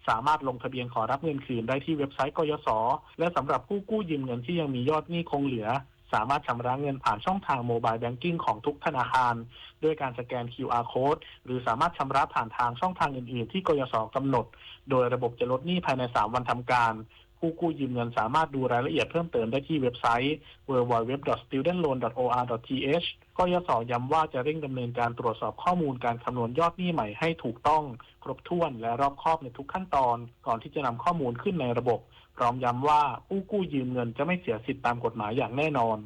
สามารถลงทะเบียนขอรับเงินคืนได้ที่เว็บไซต์กยศ.และสำหรับผู้กู้ยืมเงินที่ยังมียอดหนี้คงเหลือสามารถชำระเงินผ่านช่องทางโมบายแบงกิ้งของทุกธนาคารด้วยการสแกน QR Code หรือสามารถชำระผ่านทางช่องทางอื่นๆที่กยศ.กำหนดโดยระบบจะลดหนี้ภายใน3วันทำการผู้กู้ยืมเงินสามารถดูรายละเอียดเพิ่มเติมได้ที่เว็บไซต์ www.studentloan.or.th กยศ.ย้ำว่าจะเร่งดำเนินการตรวจสอบข้อมูลการคำนวณยอดหนี้ใหม่ให้ถูกต้องครบถ้วนและรอบคอบในทุกขั้นตอนก่อนที่จะนำข้อมูลขึ้นในระบบพร้อมย้ำว่าผู้กู้ยืมเงินจะไม่เสียสิทธิตามกฎหมายอย่างแน่นอน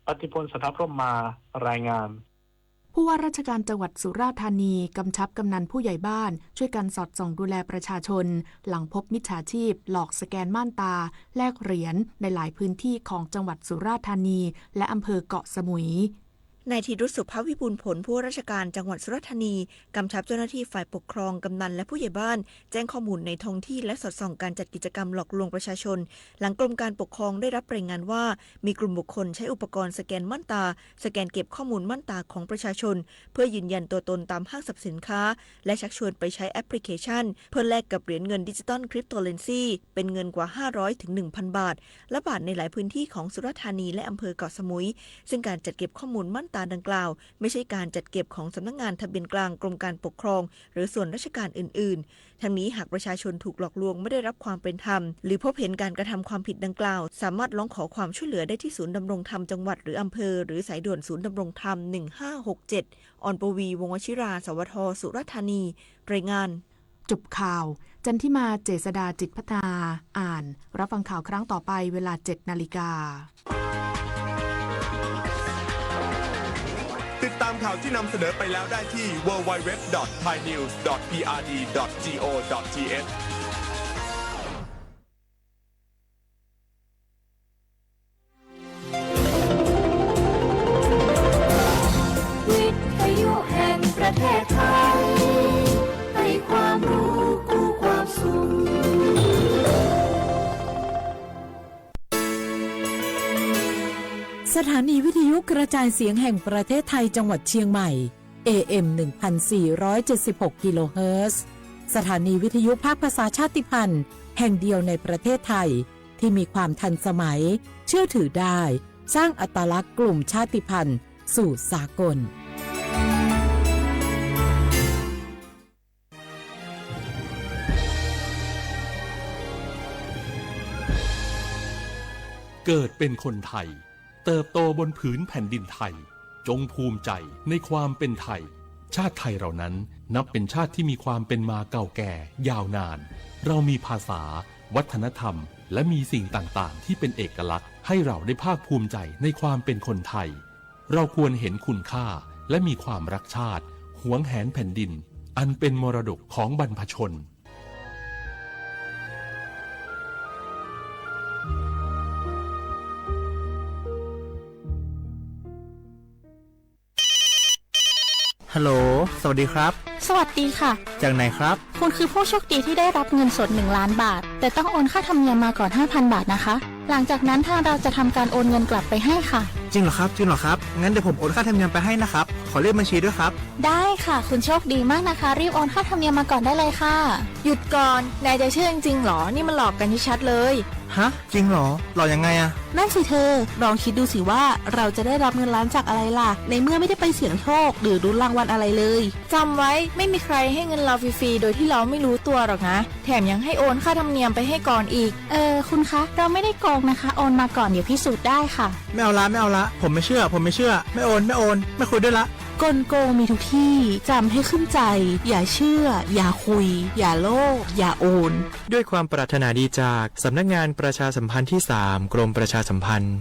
ปฏิพล สัทธพรหมมารายงานผู้ว่าราชการจังหวัดสุราษฎร์ธานีกำชับกำนันผู้ใหญ่บ้านช่วยกันสอดส่องดูแลประชาชนหลังพบมิจฉาชีพหลอกสแกนม่านตาแลกเหรียญในหลายพื้นที่ของจังหวัดสุราษฎร์ธานีและอำเภอเกาะสมุยนายธีรุษ สุภวิบูลย์ผลผู้ว่าราชการจังหวัดสุราษฎร์ธานีกำชับเจ้าหน้าที่ฝ่ายปกครองกำนันและผู้ใหญ่บ้านแจ้งข้อมูลในท้องที่และสอดส่องการจัดกิจกรรมหลอกลวงประชาชนหลังกรมการปกครองได้รับรายงานว่ามีกลุ่มบุคคลใช้อุปกรณ์สแกนม่านตาสแกนเก็บข้อมูลม่านตาของประชาชนเพื่อยืนยันตัวตนตามห้างสรรพสินค้าและชักชวนไปใช้แอปพลิเคชันเพื่อแลกกับเหรียญเงินดิจิตอลคริปโตเคอเรนซีเป็นเงินกว่า500ถึง 1,000 บาทและบาทในหลายพื้นที่ของสุราษฎร์ธานีและอำเภอเกาะสมุยซึ่งการจัดเก็บข้อมูลม่านตาดังกล่าวไม่ใช่การจัดเก็บของสำนักงานทะเบียนกลางกรมการปกครองหรือส่วนราชการอื่นๆทั้งนี้หากประชาชนถูกหลอกลวงไม่ได้รับความเป็นธรรมหรือพบเห็นการกระทำความผิดดังกล่าวสามารถร้องขอความช่วยเหลือได้ที่ศูนย์ดำรงธรรมจังหวัดหรืออำเภอหรือสายด่วนศูนย์ดำรงธรรม1567ออนปวี วงศ์วชิรา สวท สุราษฎร์ธานีรายงานจบข่าวจันทิมาเจษฎาจิตพัฒนาอ่านรับฟังข่าวครั้งต่อไปเวลา 7:00 น.ติดตามข่าวที่นำเสนอไปแล้วได้ที่ www.thainews.prd.go.thวิทยุแห่งประเทศไทยให้ความรู้คู่ความสุขสถานีวิทยุกระจายเสียงแห่งประเทศไทยจังหวัดเชียงใหม่ AM 1476 กิโลเฮิรตซ์สถานีวิทยุภาคภาษาชาติพันธุ์แห่งเดียวในประเทศไทยที่มีความทันสมัยเชื่อถือได้สร้างอัตลักษณ์กลุ่มชาติพันธุ์สู่สากลเกิดเป็นคนไทยเติบโตบนผืนแผ่นดินไทยจงภูมิใจในความเป็นไทยชาติไทยเรานั้นนับเป็นชาติที่มีความเป็นมาเก่าแก่ยาวนานเรามีภาษาวัฒนธรรมและมีสิ่งต่างๆที่เป็นเอกลักษณ์ให้เราได้ภาคภูมิใจในความเป็นคนไทยเราควรเห็นคุณค่าและมีความรักชาติหวงแหนแผ่นดินอันเป็นมรดกของบรรพชนฮัลโหลสวัสดีครับสวัสดีค่ะจากไหนครับคุณคือผู้โชคดีที่ได้รับเงินสด1 ล้านบาทแต่ต้องโอนค่าธรรมเนียมมาก่อน 5,000 บาทนะคะหลังจากนั้นทางเราจะทำการโอนเงินกลับไปให้ค่ะจริงเหรอครับงั้นเดี๋ยวผมโอนค่าธรรมเนียมไปให้นะครับขอเลขบัญชีด้วยครับได้ค่ะคุณโชคดีมากนะคะรีบโอนค่าธรรมเนียมมาก่อนได้เลยค่ะหยุดก่อนนายจะเชื่อจริงๆหรอนี่มันหลอกกันชัดเลยฮะจริงเหรอหลอกยังไงอะนั่นสิเธอลองคิดดูสิว่าเราจะได้รับเงินล้านจากอะไรล่ะในเมื่อไม่ได้ไปเสี่ยงโชคหรือลุ้นรางวัลอะไรเลยจำไว้ไม่มีใครให้เงินเราฟรีๆโดยที่เราไม่รู้ตัวหรอกนะแถมยังให้โอนค่าธรรมเนียมไปให้ก่อนอีกคุณคะเราไม่ได้โกงนะคะโอนมาก่อนเดี๋ยวพิสูจน์ได้ค่ะไม่เอาละผมไม่เชื่อไม่โอนไม่คุยด้วยละกลโกงมีทุกที่จำให้ขึ้นใจอย่าเชื่ออย่าคุยอย่าโลภอย่าโอนด้วยความปรารถนาดีจากสำนักงานประชาสัมพันธ์ที่3กรมประชาสัมพันธ์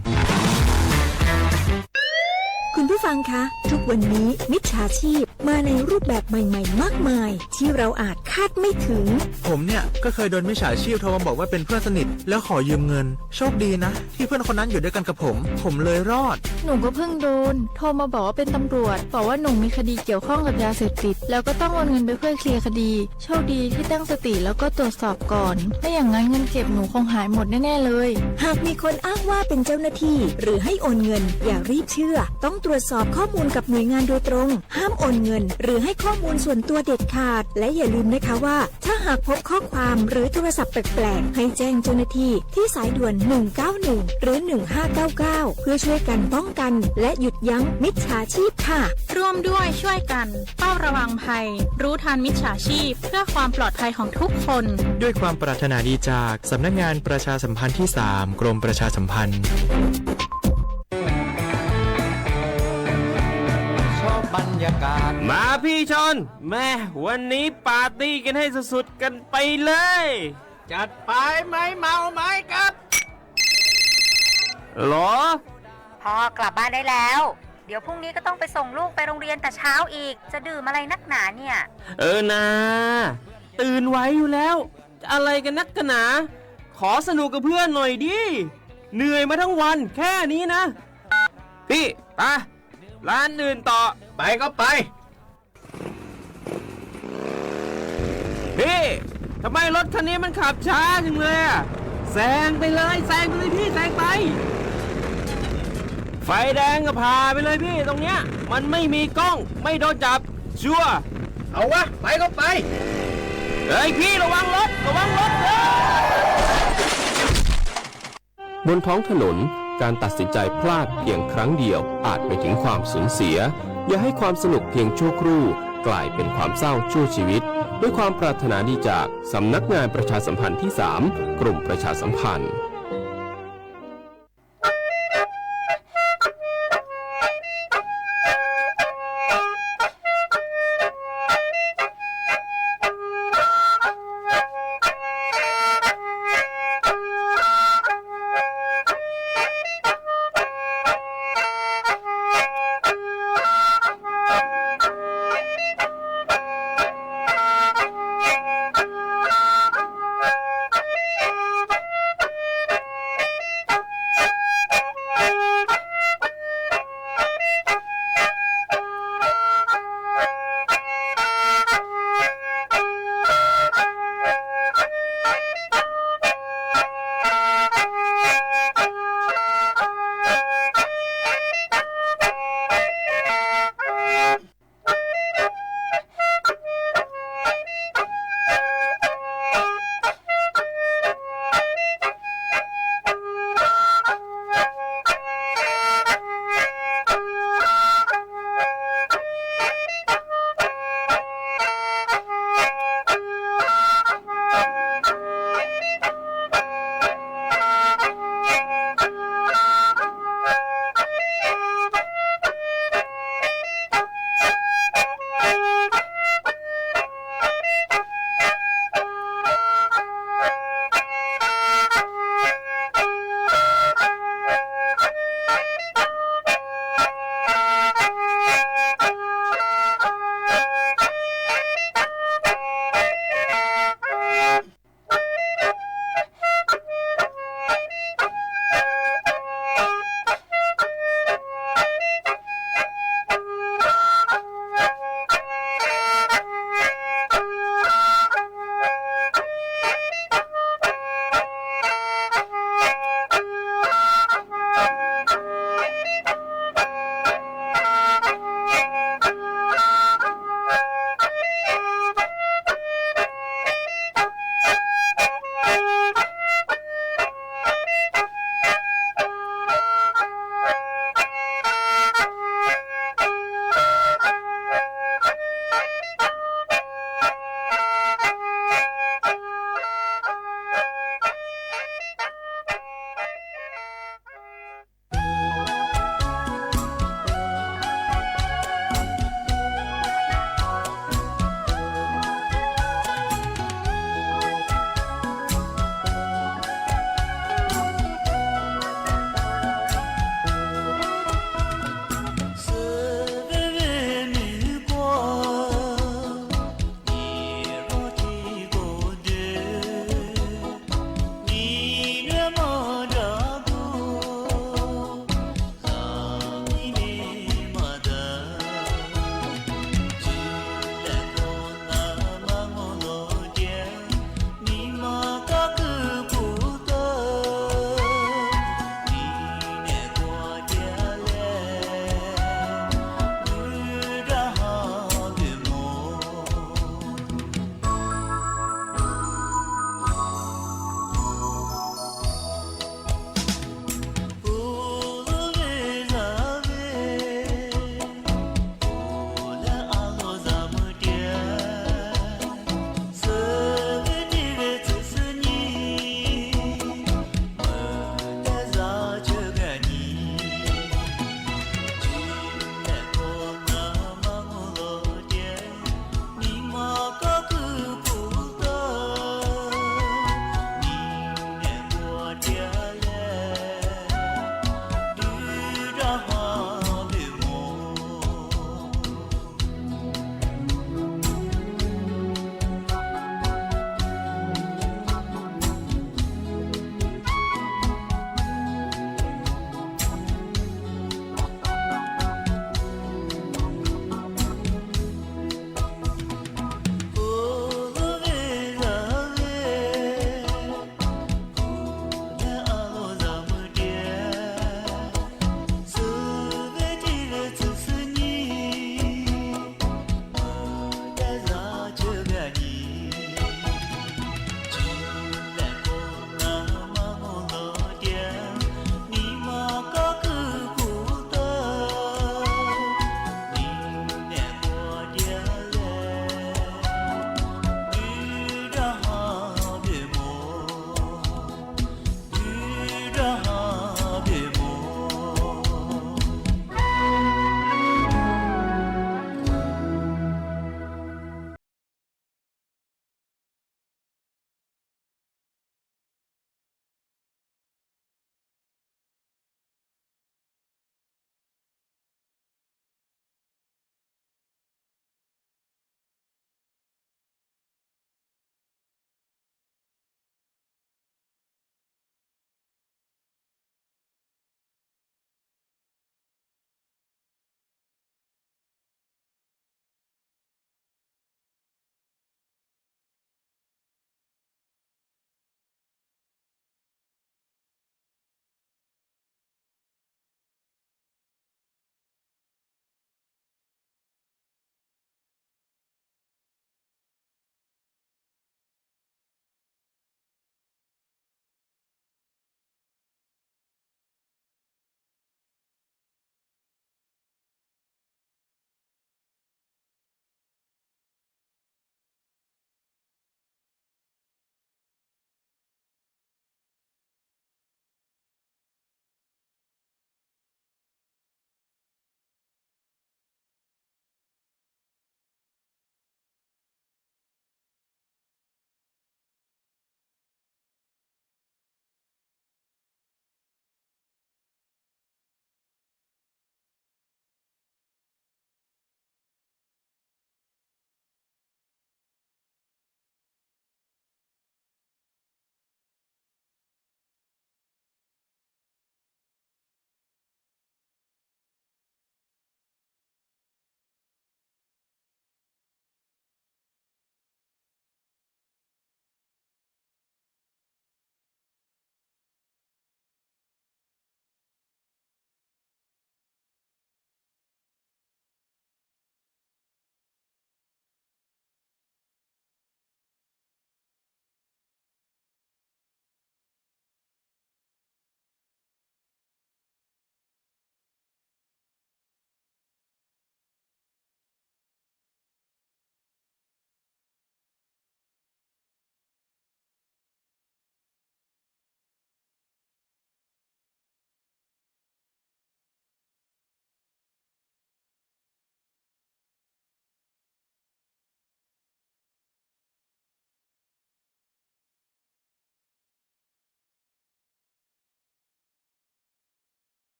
คุณผู้ฟังคะทุกวันนี้มิจฉาชีพมาในรูปแบบใหม่ๆมากมายที่เราอาจคาดไม่ถึงผมเนี่ยก็เคยโดนมิจฉาชีพโทรมาบอกว่าเป็นเพื่อนสนิทแล้วขอยืมเงินโชคดีนะที่เพื่อนคนนั้นอยู่ด้วยกันกับผมเลยรอดหนูก็เพิ่งโดนโทรมาบอกว่าเป็นตำรวจบอกว่าหนูมีคดีเกี่ยวข้องกับยาเสพติดแล้วก็ต้องโอนเงินไปเพื่อเคลียร์คดีโชคดีที่ตั้งสติแล้วก็ตรวจสอบก่อนไม่อย่างนั้นเงินเก็บหนูคงหายหมดแน่ๆเลยหากมีคนอ้างว่าเป็นเจ้าหน้าที่หรือให้โอนเงินอย่ารีบเชื่อต้องตรวจสอบข้อมูลกับหน่วยงานโดยตรงห้ามโอนเงิน น หรือให้ข้อมูลส่วนตัวเด็ดขาดและอย่าลืมนะคะว่าถ้าหากพบข้อความหรือโทรศัพท์แปลกๆให้แจ้งเจ้าหน้าที่ที่สายด่วน191หรือ1599เพื่อช่วยกันป้องกันและหยุดยั้งมิจฉาชีพค่ะร่วมด้วยช่วยกันเฝ้าระวังภัยรู้ทันมิจฉาชีพเพื่อความปลอดภัยของทุกคนด้วยความปรารถนาดีจากสำนักงานประชาสัมพันธ์ที่ 3 กรมประชาสัมพันธ์บรรยากาศมาพี่ชนแม่วันนี้ปาร์ตี้กันให้สุดๆกันไปเลยจัดไปไหมเมาไหมครับหรอพ่อกลับบ้านได้แล้วเดี๋ยวพรุ่งนี้ก็ต้องไปส่งลูกไปโรงเรียนแต่เช้าอีกจะดื่มอะไรนักหนาเนี่ยนะตื่นไว้อยู่แล้วอะไรกันนักกันหนาขอสนุกกับเพื่อนหน่อยดิเหนื่อยมาทั้งวันแค่นี้นะพี่ไปร้านอื่นต่อไปก็ไปพี่ทำไมรถคันนี้มันขับช้าจังเลยอะแซงไปเลยพี่แซงไปไฟแดงก็พาไปเลยพี่ตรงเนี้ยมันไม่มีกล้องไม่โดนจับชัวร์เอาวะไปก็ไปเฮ้ยพี่ระวังรถบนท้องถนนการตัดสินใจพลาดเพียงครั้งเดียวอาจไปถึงความสูญเสียอย่าให้ความสนุกเพียงชั่วครู่กลายเป็นความเศร้าชั่วชีวิตด้วยความปรารถนาดีจากสำนักงานประชาสัมพันธ์ที่ 3 กรมประชาสัมพันธ์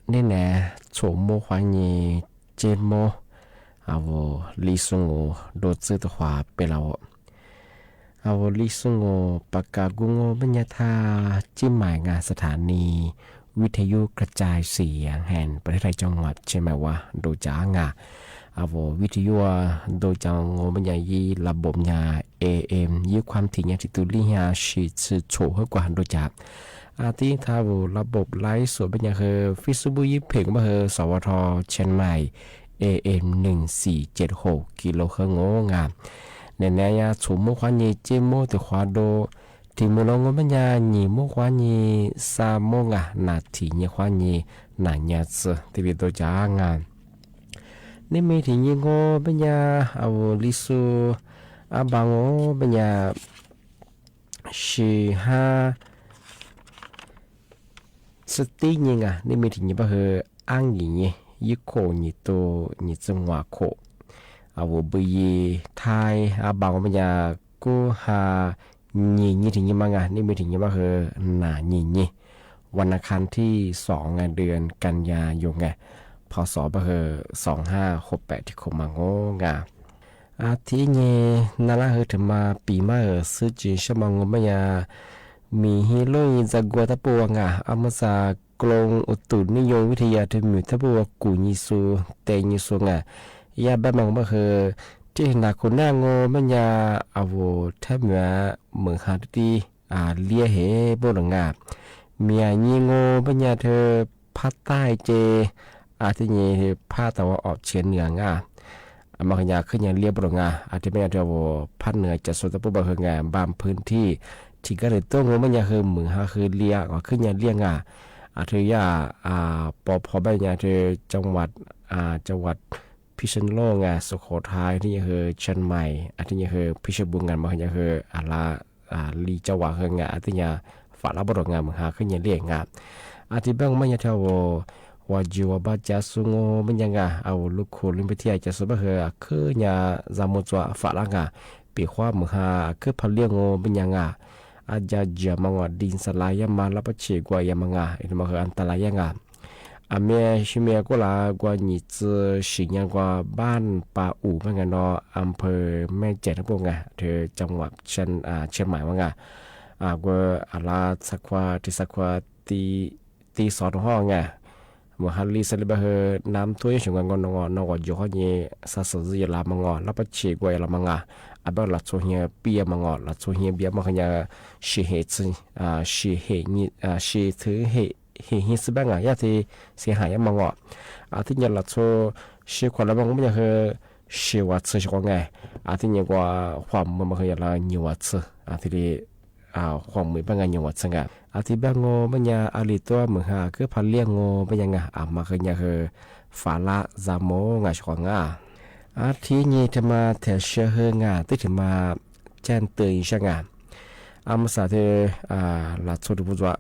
nên nè chỗ mô khoa nhì trên mô vô lý sung ngô đột sư tự hòa bê lão vô lý sung ngô bạc cả gu ngô bên nhà tha chim mải ngàสถานีวิทยุกระจายเสียงแห่งประเทศไทยจังหวัดเชียงใหม่ว่าโดยจ้างาวิทยุโดยจังงบใหญ่ยีระบบยา AM ยี่ความถี่ยาที่ตุลียาชีชื่อโฉให้กว่าโดยจากที่ทาวระบบไลฟ์สดเป็นอย่างคือฟิสบุยเพลงมาคือสวทเชียงใหม่ AM 1476กิโลเฮิรตซ์งามในแนวยาสูมุขวานีเจโมติควาโดที่มือลงงบญาหนีมุขวานีซาโมงะนาทีเนควานีนายาซที่เป็นตัวจ้างานนี่มีที่ยิงโง่ปัญญาลิสูบางโง่ปัญญาชีฮาสติยิงนี่มีที่ยิงบ่เฮอังยิงยิโคยิโตยิจังหวะโคบุยไทยบางโง่ปัญญากูฮายิงที่ยิงมางนี่มีที่ยิงบ่เฮนายิงวันอังคารที่2เดือนกันยายนพศบเฮ2568ที่คมางงาที่นี่นั่นละเฮถึงมาปีมาซื้อจีชมังมายามีฮีโร่จากกัวตะปัวงาอามาซากลงอุตุนิยมวิทยาถึงมีตะปัวกูยิสูเตยิสูงายาแบบมังบเฮที่นาคนหน้างมายาอาวแทบเหมือเมืองฮาดีเลียเหบลงาเมียยิงมายาเธอภาคใต้เจที่นี่ภาคตะวันออกเฉียงเหนืองามาขยายขึ้นอย่างเรียบร้อยที่ไม่ได้ว่าภาคเหนือจะสุดตะปุบะเฮงบางพื้นที่ที่ก็เลยต้องมันยังคือเหมือนคือเลียขึ้นอย่างเลียงที่ยาปอพอใบยาที่จังหวัดพิษณุโลกสุโขทัยที่ยังคือเชียงใหม่ที่ยังคือพิบูรณ์มาขยายคือลีจังหวัดเฮงที่ยังฝ่ายรับบริงานเหมือนขึ้นอย่างเลียงที่บางมันยังเท่าว่าจิวบาจัสุงโงมันยังลูกโคลิมไปที่จะสุบะเฮคือยาจามุจวะฝรั่งปีขวามือหาคือพเลียงโงมันยังอาจจะเจียมังว่าดินสลายมาลับเชกว่ายามังอินมาคืออันตรายยังเมียชิเมียก็ลากว่านิจสิงกว่าบ้านป่าอู่มันกันเนาะอำเภอแม่เจ็ดพวกเธอจังหวัดเชียงใหม่มันว่าอะไรสักว่าที่สักว่าตีสอนห้องมหันลีสลิบะเฮน้ำท่วมช่วงงอนว่าอยู่ห้องนี้ซาสซีลามงอลับเชกวยลามงอาเบลลัดโซเฮียเปียมงอลัดโซเฮียเบียมขยาชีเฮซชีเฮนี่ชีถือเฮฮิสบังยาที่เสียหายมงอที่เนี่ยลัดโซชีคนละบางไม่ยังเฮชีวัดชงที่เนี่ยกว่าความมันเคยละนิวัดที่ดีความมือบางอย่างวัดสงบที่บางโง่บางอย่างอลิตัวเหมือนคือพันเลี้ยงโง่บางอย่างมาเคยเนี่ยคือฝาละจามโมงชงที่นี่จะมาแถเชื่อเฮที่ถึงมาแจ้งเตือนช่างมาสาเธหลักสูตรบุญว่า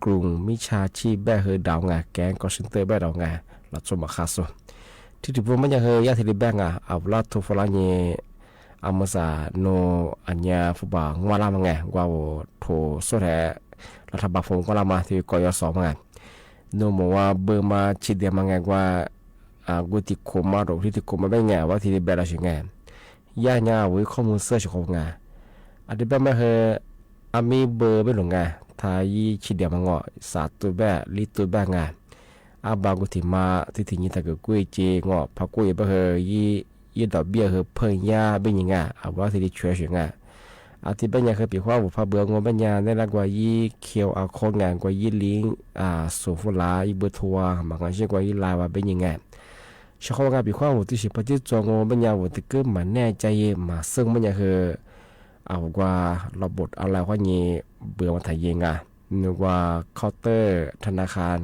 กลุ่มมิชาชีพแบบเฮดาวแกงก็เซ็นเตอร์แบบดาวหลักสูตรมาคาสุที่ถึงพวกมันยังเฮยาที่ดีแบบลัดทุฟลานีมาสาโนอัญญาฟุบางวาลามว่าโถสุดแท้รัฐบาลฟงก็ลามาที่กยศโนบอกว่าเบอร์มาชิดเดียว่ากูติดโคมาหรือที่ติดโคมาไม่ไงว่าที่แบบอะไรไงย่าเนี่ยวิข้อมูลเสื้อของไงอันนี้แบบไม่เคยมีเบอร์ไม่หลงไงทายชิดเดียมังอ่ะสาตัวแบบลิตัวแบบไงบางกูติมาที่ถึงยี่ตะเกียกุ้ยเจงอ่ะพักกุ้ยแบบยี่ดอกเบี้ยคือเพิ่งยาเป็นยังไงว่าที่ช่วยยังไงที่เป็นยังคือปีว่าบุพเบืองงเป็นยังได้ละกว่ายี่เขียวโคนงานกว่ายี่ลิงสูฟุลายี่เบอร์ทัวร์บางครั้งเช่นกว่ายี่ลายว่าเป็นยังไงชาวงานปีว่าบุที่สิบปัจจุบันงเป็นยังบุที่เกิดมาแน่ใจมาซึ่งเป็นยังคือกว่าระบบอะไรว่านี่เบื่อมาถ่ายยังไงนึกว่าเคาน์เตอร์ธนาคาร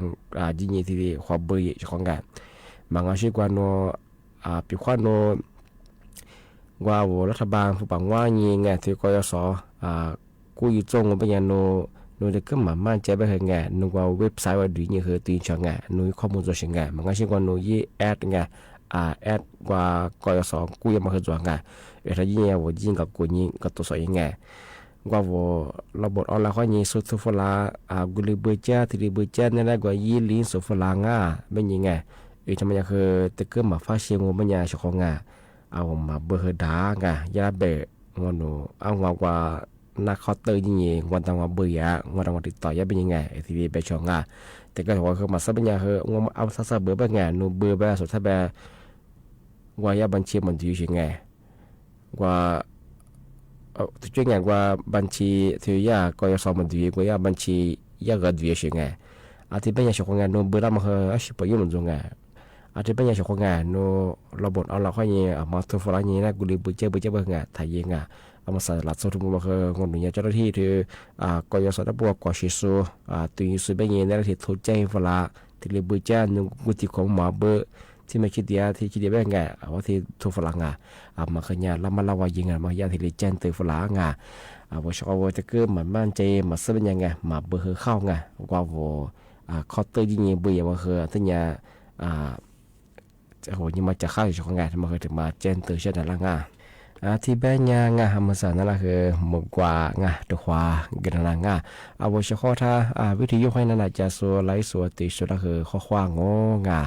ยิ่งที่ดีความเบื่อชาวงานบางครั้งเช่นกว่าโนปีว่าโนว่ารัฐบาลผู้บังว่านี่ไงที่กยศกูอยู่ตรงเป็นยังโนจะขึ้นมามั่นใจไปเหรอไงนึกว่าเว็บไซต์ว่าดีนี่คือตีนช่างไงนุ้ยข้อมูลตัวเชิงไงมันก็เช่นว่านุ้ยแอดไงแอดว่ากยศกูยังมาคือตัวไงถ้ายิ่งว่ายิ่งกับกูยิ่งกับตัวสอยไง กว่าระบบออนไลน์ข้อนี้สุดสุฟลากุลิเบอร์เจ้าที่เบอร์เจ้านั่นแหละกว่ายีลินสุฟลางาเป็นยังไงทำไมคือตะเกียบมาฟ้าเชียงมันยาชกงาเอามาเบอร์ดางายาเบะงอนูเอางากว่านักคอเตอร์ยิ่งวันต่างว่าเบื่องวันต่างว่าติดต่อยาเป็นยังไงทีนี้ไปชงแต่ก็ว่าคือมาซับเป็นยังคืองเอาซับเบื่อแบบไงนูเบื่อแบบสุดท้ายแบบว่ายาบัญชีมันดียังไงว่าตัวอย่างว่าบัญชีที่ยากยศมันดีกว่ายาบัญชียากดียังไงอาทิตย์เป็นยังชกงานูเบื่อแล้วมันคืออาชีพยุ่งจงไงอาจจะเป็นอย่างเฉพาะงานโนระบบเอาเราค่อยเนี่ยมาตัวฟลานี่นะกุลีบุเจเบิ่งไงถ่ายยังไงเอามาใส่หลักสูตรมุมคืองนหนุนเจ้าหน้าที่คือกยศดับบัวกอชิซูตัวนี้สุดเป็นยังไงที่ทุจริตฟลาที่เรียบบุเจนึงกุฏิของหมาเบอร์ที่ไม่คิดเดียที่คิดเดียเป็นไงว่าที่ทุฟลางามาขยันแล้วมาละวายิงไงมาญาติที่เจนตัวฟลางว่าชอบว่าจะเกิดมันบ้านใจมาซื้อเป็นยังไงมาเบอร์เข้าไงว่าว่าคอเตอร์ยิงเบื่อมาคือที่เนี่ยโหยังมาจะเข้าอยู่ของงานมาเคยถึงมาเจนตัวเช่นนั้นละที่แบงงาฮามาสานั่นละคือหมกกว่างาตัวขวากันนางเอาไว้เฉพาะถ้าวิธียกให้นั่นจะส่วนไลส่วนติส่วนละคือข้อขวางงา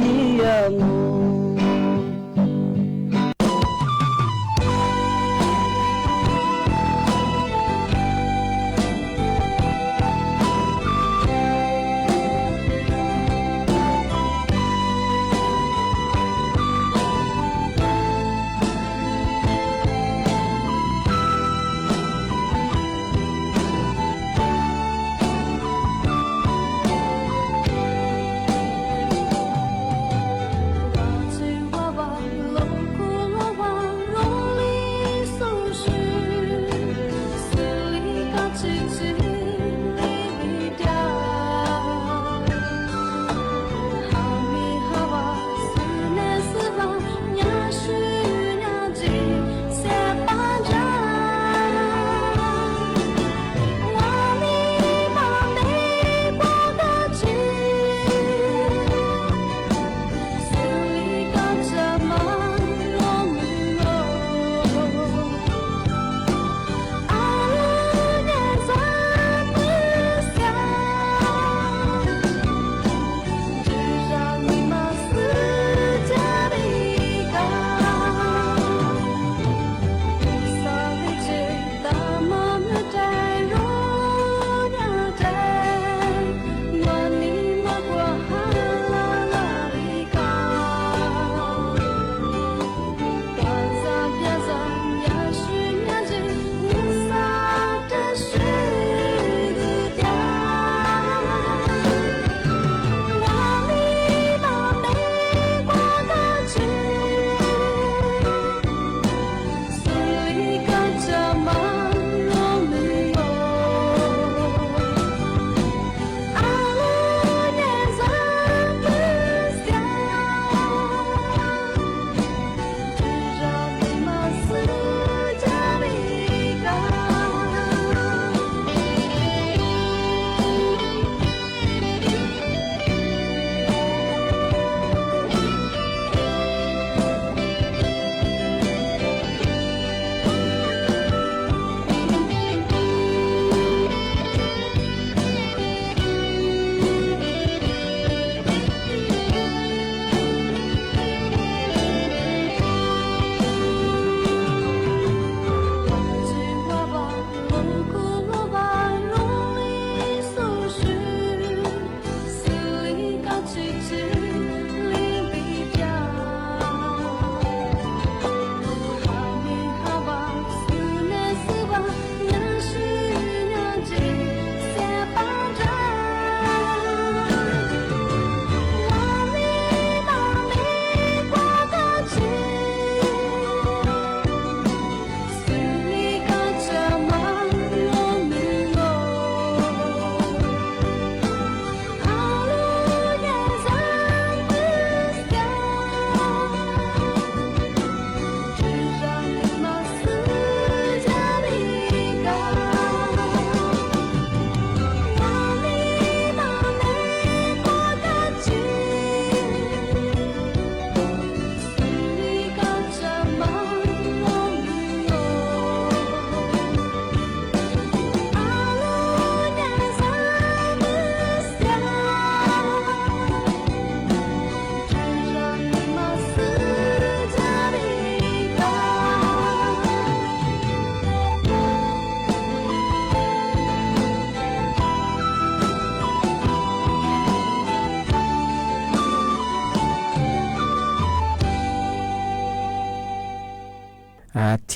一样哦。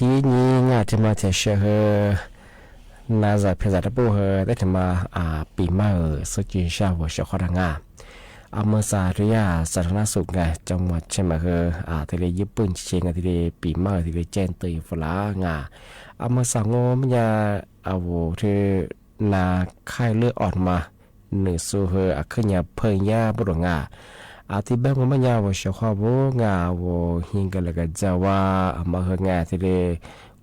ทีนี้งาที่มาเทเชอนาจะเพจดับเบิลเฮได้ถึงมาปีใหม่สุจิชาวเชคอรังอาเมซาเรียสาธารณสุขไงจังหวัดเชียงใหม่ที่เรียญี่ปุ่นเชียงที่เรียปีใหม่ที่เรียเจนตีฟลางอาเมซางโงมันจะเอาที่นาไข้เลือดออกมาหนึ่งสูเฮขึ้นยาเพยยาบุรุษที่บ้านมันยาวเชคอบุวหิงกันเลยกันจะว่ามาที่เรีย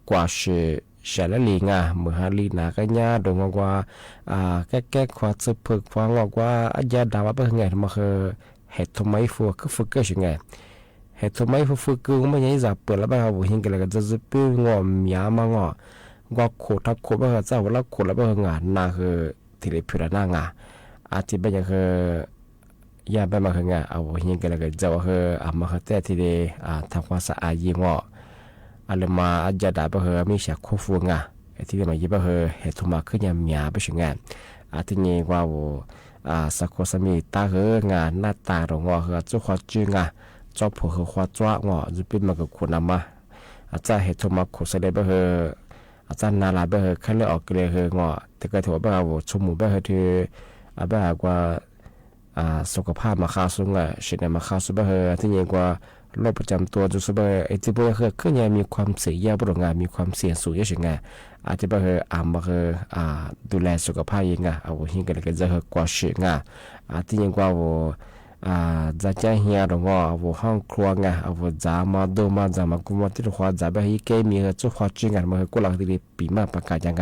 กว่าเฉลี่ยลีมือหาลีนากันยาโดนว่าแก้ความสืบฝึกฟังว่าอาญาดาวเป็นไงมาเหตุทำไมฝึกฝึกก็ยังไงเหตุทำไมฝึกก็ไม่ยังจะเปิดแล้วบ้างว่าหิงกันเลยกันจะเปรี้ยวงอมยามางว่าโคทับโคบ้างจะว่าแล้วโคแล้วบ้างนาที่เรียพิจารณาที่บ้านยัง ยาไปมาคืองาเอาหิงกันแล้วก็เจ้าเฮอมาเขาแต่ทีเดทำความสะอาดยิงออะไรมาอาจจะได้ไปเฮอมีเสียคู่ฟูงาที่มายิบไปเฮอเหตุมาขึ้นยามหยาไปชิงานที่นี่ว่าสักคนสามีตาเฮองานหน้าตาของเฮอจุขวจึงจอบผัวเฮอขวจ้วงจะเป็นมากับคนนำมาอาจารย์เหตุมาขุดเสด็จไปเฮออาจารย์นาลาไปเฮอขั้นเลือออกเลยเฮองแต่ก็ถือว่าชมหมู่ไปเฮอที่ไปหากว่าสุขภาพมาข้าวสูงเช่นมาข้าวสุบเฮอที่ยิ่งกว่าโรคประจำตัวจุสบไอที่พวกเฮอขึ้นยังมีความเสี่ยงบริงานมีความเสี่ยงสูงเยอะชิงอาจจะเฮอมาเฮอดูแลสุขภาพยังเอาหิ้งกันเลยจะเฮอกว่าชิงที่ยิ่งกว่าจะแจ้งเฮียหรือว่าห้องครัวจะมาดูมาจะมากุมที่หัวจะไปให้แกมีจุดหัวจริงมาเฮอกุหลาบที่ปีมาประกาศยัง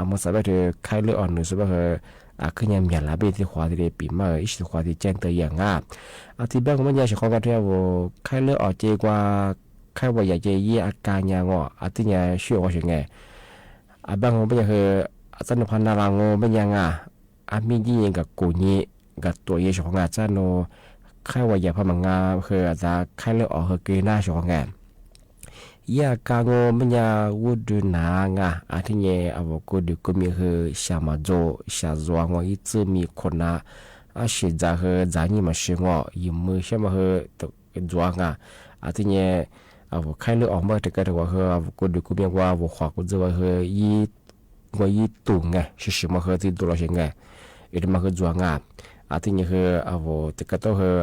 มาสบายเธอไข้เลือดอ่อนหรือสุบเฮอขึ้นยังมีหลายที่หัวที่ปีมาอีกที่หัวที่แจ้งเตือนอย่างที่บ้านมันยังใช้ของกันที่ว่าไข้เลือดออกเจกว่าไข้ว่าอยากจะยี่อาการยังที่ยังช่วยว่าอย่างไงบ้านมันยังคือสนุกพันนารังมันยังมียี่กับกูนี้กับตัวยี่ของงานจ้าโนไข้ว่าอยากพมังงาคืออาจจะไข้เลือดออกคือเกน่าของงานยากางมันยาวุดุนางที่เนี่ยกูดูก็มีคือชามาโจชาจวงอีจะมีคนสิจะคือจะนี่มาชิงยิมือใช่ไหมคือตัวจวงที่เนี่ยไข้เลือดออกมาแต่ก็ถือว่าคือกูดูก็มีว่าขวากูจะว่าคือยี่ตุ่งชิมาคือที่ตัวเราเองอีกมาคือจวงที่เนี่ยคือแต่ก็ต้องคือ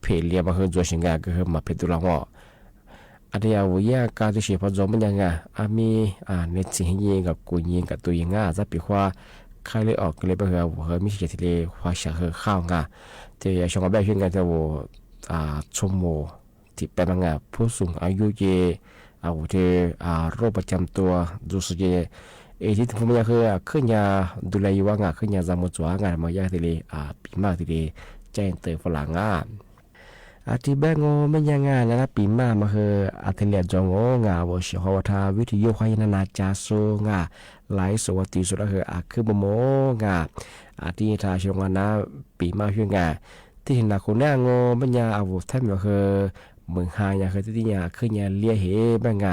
เพลียมาคือจวงเองก็คือมาเพตุลังอันนี้เอาอย่างการที่เชื่อพอจอมันยังมีในสิ่งนี้กับกูยิงกับตัวยิงจะปีว่าใครเลยออกเลยไปเหรอมีสิ่งที่เลยว่าเชื่อข้าวที่ชงแบบเช่นกันที่ว่าชมโมที่เป็นมัผู้สูงอายุเยที่โรคประจำตัวดูสุดเยที่ผมอยากคือขึ้นยาดูแลอยู่ว่าขึ้นยาจำมุจวางมายากที่เลยปีมากที่เลยแจ้งเตือนฝรั่งที่แบงไม่ยังงานนะปีมาคืออาทิตย์เลียจงว่าเชื่อว่าทาวิทยุควายนาจาโซหลายสวัสดีสุดคือคือบโมที่ทาเชื่อว่านะปีมาเชื่อที่เห็นนักคนนี้ไม่ยังแทบจะคือเมืองไทยคือที่นี่คือเนี่ยเลี้ยเหบาง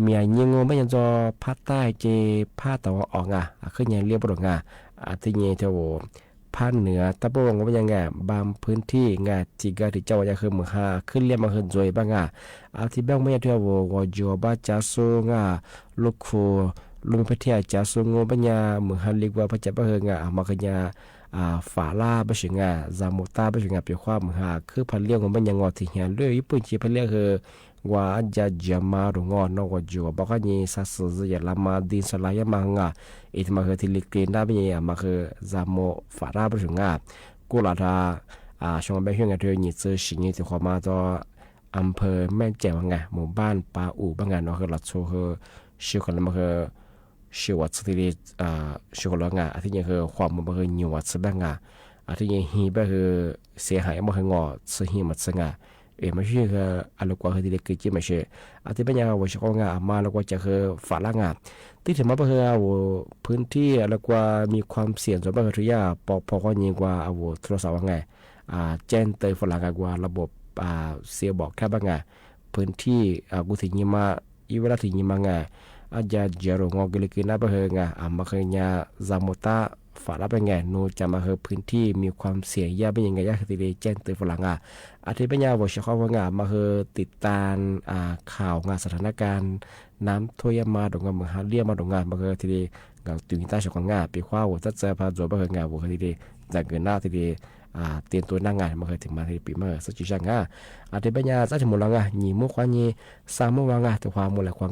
มียิงไม่ยังจะภาคใต้เจภาคตะวันออกคือเนี่ยเลี้ยบลงที่เนี่ยเท่าภาคเหนือตะบงว่ายังไงบางพื้นที่ที่ก็ที่เจ้าจะคือเมืองขึ้นเรียกมาขึ้นจอยบ้างที่บ้างไม่ยังเท่าว่าจัวบ้าจ้าสูงลูกคูลุงพัทยาจ้าสูงบ้างเมืองเรียกว่าพระเจ้าบ้างมาขึ้นฝาลาบ้างจามุตาบ้างเป็นความเมืองคือพันเลี้ยงบ้างที่เห็นเรื่องญี่ปุ่นที่พันเลี้ยงคือว่าจะจำมาหรือนอกจัวบ้างนี่สัสจะยาลามาดินสลายมังอีกมาคือที่ลิกินได้ไม่ยังมาคือจามุฝาลาบ้างกูหลาดช่วงแบบช่วงเดือนนี้จะสิ่งที่ความมาต่ออำเภอแม่แจ่วหมู่บ้านปาอู่บ้างเนาะคือหลักโชคือชื่อคนละมาคือชื่อวัดสติชื่อคนละที่ยังคือความมันคือหยวดสบ้างที่ยังฮีบ้างคือเสียหายมาคืองซื้อฮีมัดสงไม่ใช่คืออะไรกว่าคือที่เล็กจีไม่ใช่ที่เป็นยังว่าช่วงมาแล้วก็จะคือฝาล่างที่ถึงมาเป็นคือพื้นที่แล้วก็มีความเสี่ยงส่วนมากคือยาพอก็ยิงกว่าโทรศัพท์ว่าไงแจ้งเตือนฝรั่งกว่าระบบเสียบอกแค่บ้างพื้นที่กูถึงยิมาอีเวลาถึงยิมาอาจจะเจอรงอกลิกินาเป็นคือมาคือยาจามุตาฝาละเป็นนูจะมาคือพื้นที่มีความเสี่ยงยาเป็นยังไงยาคือที่แจ้งเตือนฝรั่งที่เป็นยาบอกเฉพาะว่ามาคือติดตามข่าวสถานการณ์น้ำท่วมมาดงเมืองฮาเลียมาดงมาคือที่ตึงใต้ชของปีข้าวจะเจอพาจวบเป็นคือบุคคลที่จะเกินหน้าที่เตรียมตัวนั่งงานมาเคยถึงมาที่ปีเมื่อสักจุดช่างที่เป็นยาจะถึงหมดแล้วหมุควานีสามวางตัวความหมดแล้วความ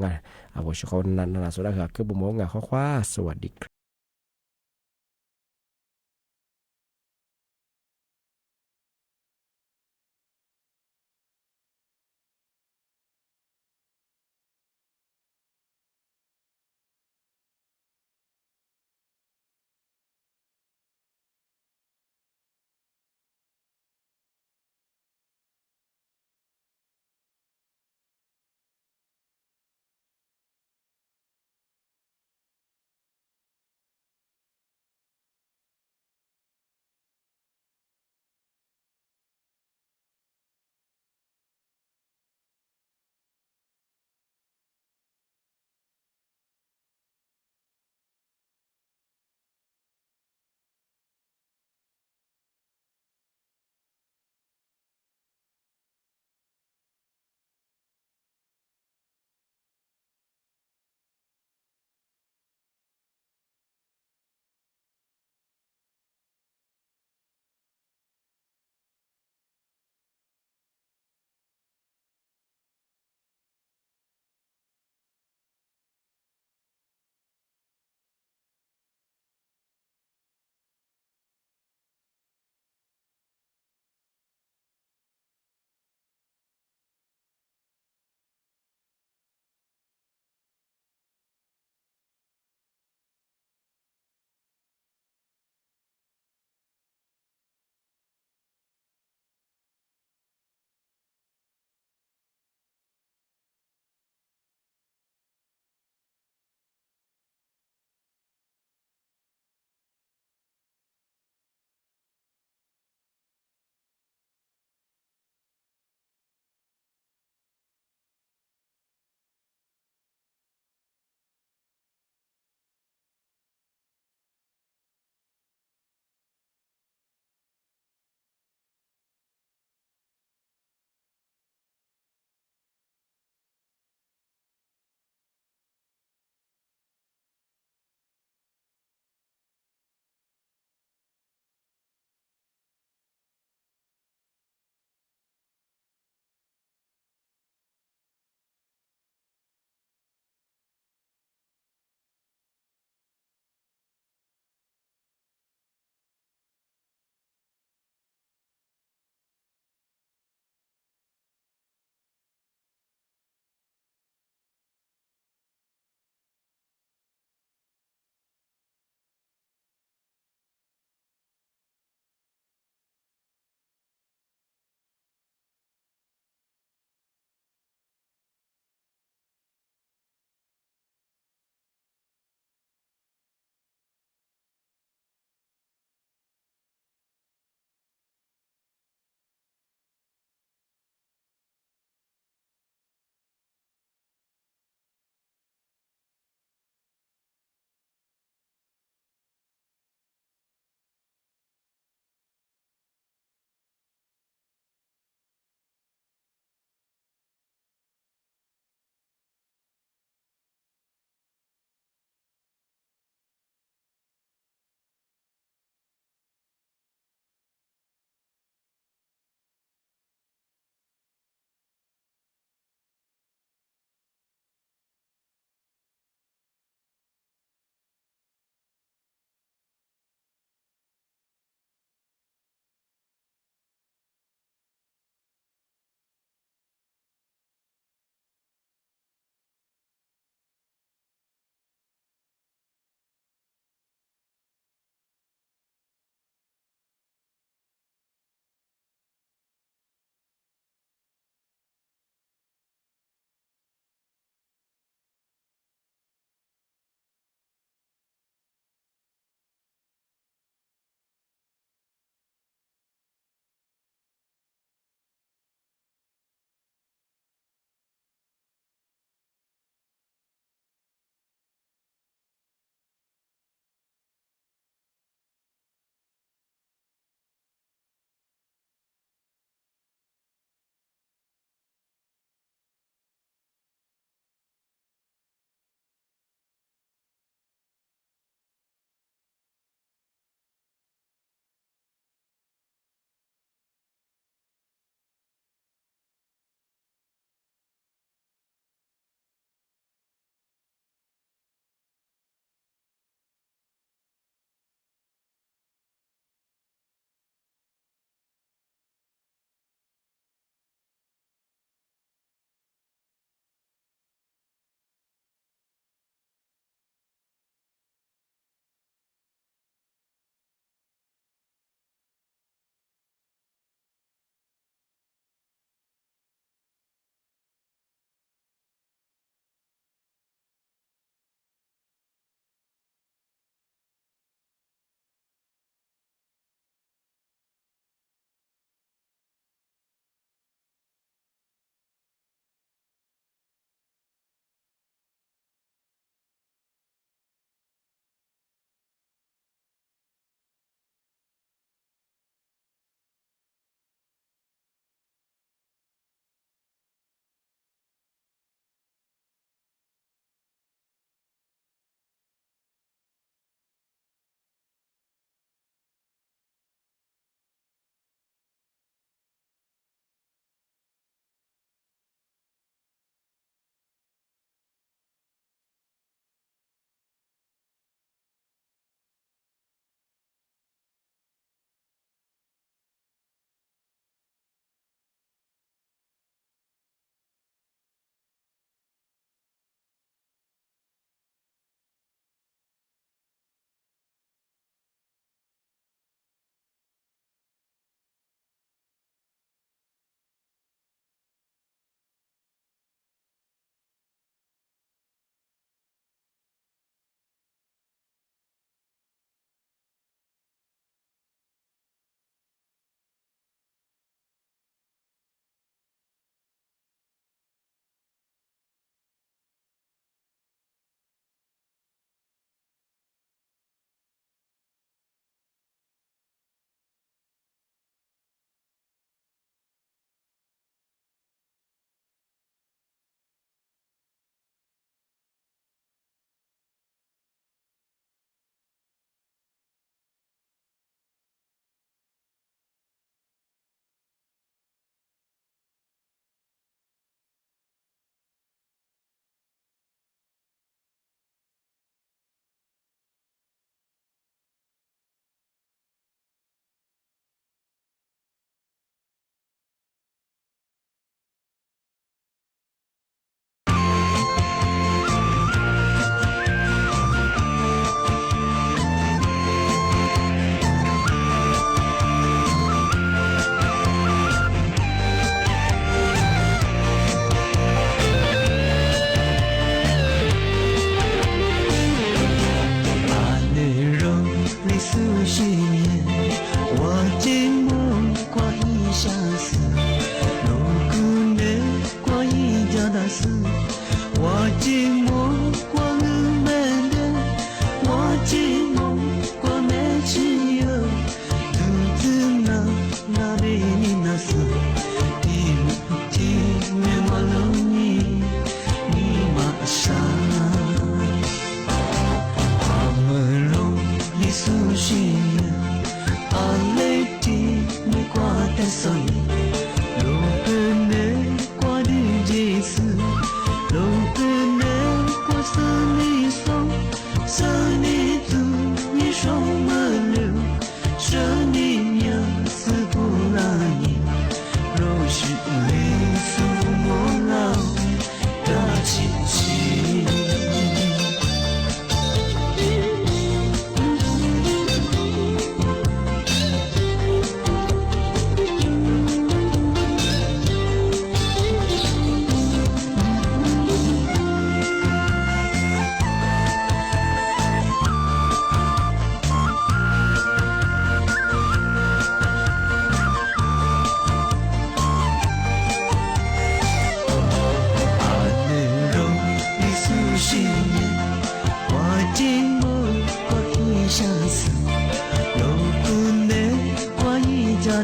บอกเฉพาะนั้นสุดแล้วคือบุ๋มข้อคว้าสวัสดีครับ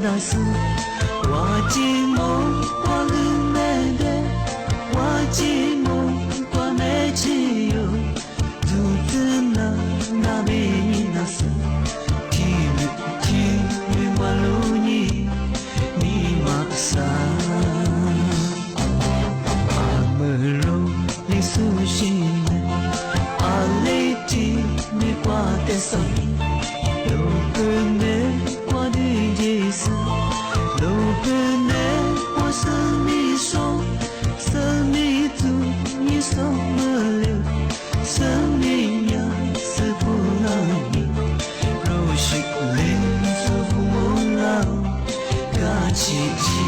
出す我寂寞我運命で我寂寞我ねちよずつな鍋になす君はろに見まさ아무로 네 수심에 알레지 네 과대서 로그네 과디지스 로그네 와스미소 스미투 니소물려 스미야 스푸나니 로식린 스푸모나 같이